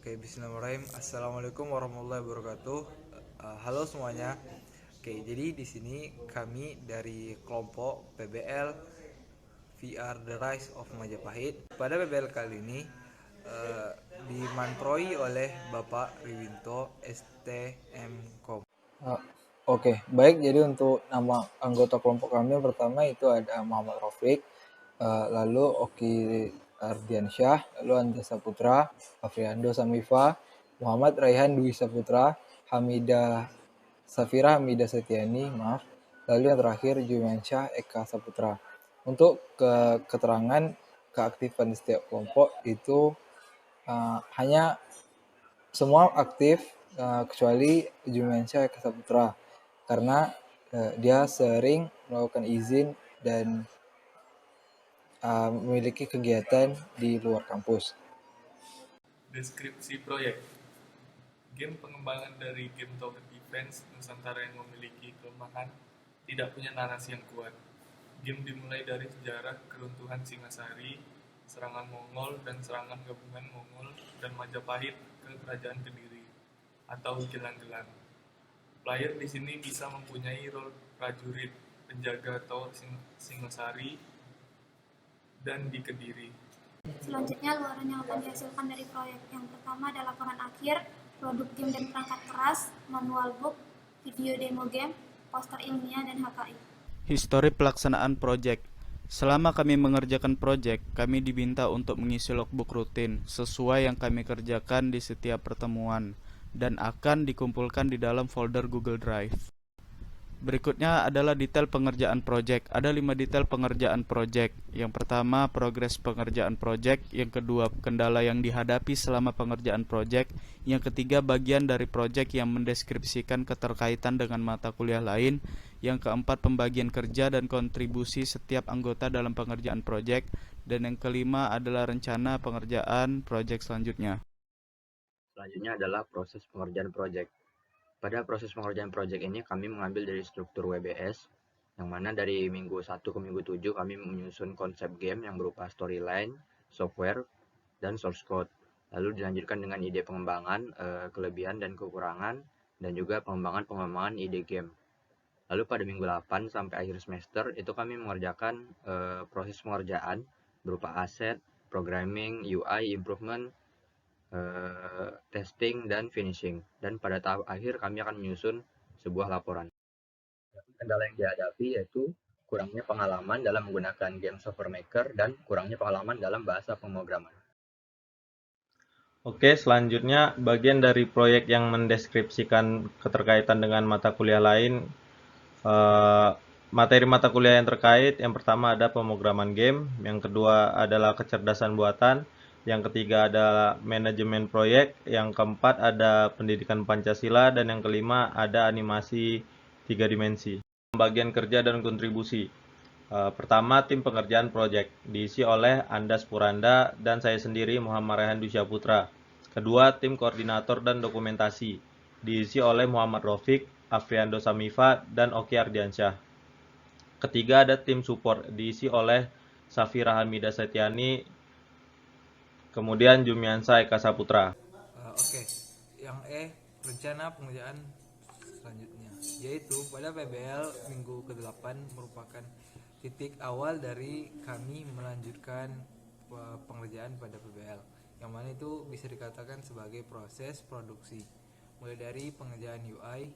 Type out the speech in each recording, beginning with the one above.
Oke, bismillahirrahmanirrahim. Assalamualaikum warahmatullahi wabarakatuh. Halo semuanya. Oke, jadi di sini kami dari kelompok PBL VR The Rise of Majapahit. Pada PBL kali ini eh, dimantroi oleh Bapak Riwinto STMkom. Oke, baik. Jadi untuk nama anggota kelompok kami yang pertama itu ada Muhammad Rafiq, lalu Oki Ardiansyah, lalu Anda Saputra, Afriando Samifa, Muhammad Raihan Dwi Saputra, Safira Hamida Setiani, maaf. Lalu yang terakhir Jumansyah Eka Saputra. Untuk keterangan keaktifan di setiap kelompok itu hanya semua aktif kecuali Jumansyah Eka Saputra karena dia sering melakukan izin dan memiliki kegiatan di luar kampus. Deskripsi proyek. Game pengembangan dari game tower defense Nusantara yang memiliki kelemahan tidak punya narasi yang kuat. Game dimulai dari sejarah keruntuhan Singasari, serangan Mongol dan serangan gabungan Mongol dan Majapahit ke Kerajaan Kediri atau Gelang-Gelang. Player di sini bisa mempunyai role prajurit, penjaga tower Singasari dan di Kediri. Selanjutnya, luaran yang akan dihasilkan dari proyek. Yang pertama adalah laporan akhir, produk game dan perangkat keras, manual book, video demo game, poster ilmiah, dan HKI. Histori pelaksanaan proyek. Selama kami mengerjakan proyek, kami diminta untuk mengisi logbook rutin sesuai yang kami kerjakan di setiap pertemuan dan akan dikumpulkan di dalam folder Google Drive. Berikutnya adalah detail pengerjaan proyek. Ada 5 detail pengerjaan proyek. Yang pertama, progres pengerjaan proyek. Yang kedua, kendala yang dihadapi selama pengerjaan proyek. Yang ketiga, bagian dari proyek yang mendeskripsikan keterkaitan dengan mata kuliah lain. Yang keempat, pembagian kerja dan kontribusi setiap anggota dalam pengerjaan proyek. Dan yang kelima adalah rencana pengerjaan proyek selanjutnya. Selanjutnya adalah proses pengerjaan proyek. Pada proses pengerjaan proyek ini kami mengambil dari struktur WBS, yang mana dari minggu 1 ke minggu 7 kami menyusun konsep game yang berupa storyline, software, dan source code. Lalu dilanjutkan dengan ide pengembangan, kelebihan dan kekurangan, dan juga pengembangan ide game. Lalu pada minggu 8 sampai akhir semester itu kami mengerjakan proses pengerjaan berupa aset, programming, UI, improvement, testing dan finishing, dan pada tahap akhir kami akan menyusun sebuah laporan. Kendala yang dihadapi yaitu kurangnya pengalaman dalam menggunakan game software maker dan kurangnya pengalaman dalam bahasa pemrograman. Oke, selanjutnya bagian dari proyek yang mendeskripsikan keterkaitan dengan mata kuliah lain. Materi mata kuliah yang terkait, yang pertama ada pemrograman game, yang kedua adalah kecerdasan buatan, yang ketiga adalah manajemen proyek, yang keempat ada pendidikan Pancasila, dan yang kelima ada animasi 3 dimensi. Pembagian kerja dan kontribusi. Pertama, tim pengerjaan proyek diisi oleh Andas Puranda dan saya sendiri Muhammad Rehan Dusya Putra. Kedua, tim koordinator dan dokumentasi diisi oleh Muhammad Rafiq, Afriando Samifa, dan Oki Ardiansyah. Ketiga, ada tim support diisi oleh Safira Hamida Setiani, kemudian Jumiansa Eka Saputra. Oke, yang rencana pengerjaan selanjutnya, yaitu pada PBL minggu ke-8 merupakan titik awal dari kami melanjutkan pengerjaan pada PBL, yang mana itu bisa dikatakan sebagai proses produksi, mulai dari pengerjaan UI,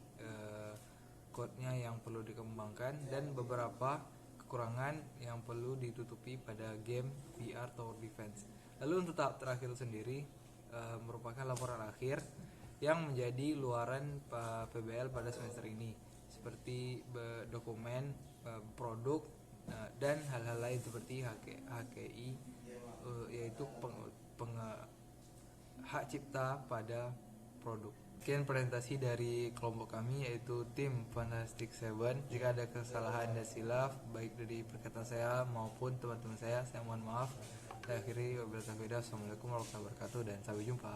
code-nya yang perlu dikembangkan, dan beberapa kekurangan yang perlu ditutupi pada game VR Tower Defense. Lalu untuk tahap terakhir sendiri merupakan laporan akhir yang menjadi luaran PBL pada semester ini, seperti dokumen, produk, dan hal-hal lain seperti HKI, yaitu hak cipta pada produk. Sekian presentasi dari kelompok kami, yaitu tim Fantastic Seven. Jika ada kesalahan dan silaf baik dari perkataan saya maupun teman-teman saya mohon maaf. Saya akhiri, wabillahi taufiq. Assalamualaikum warahmatullahi wabarakatuh dan sampai jumpa.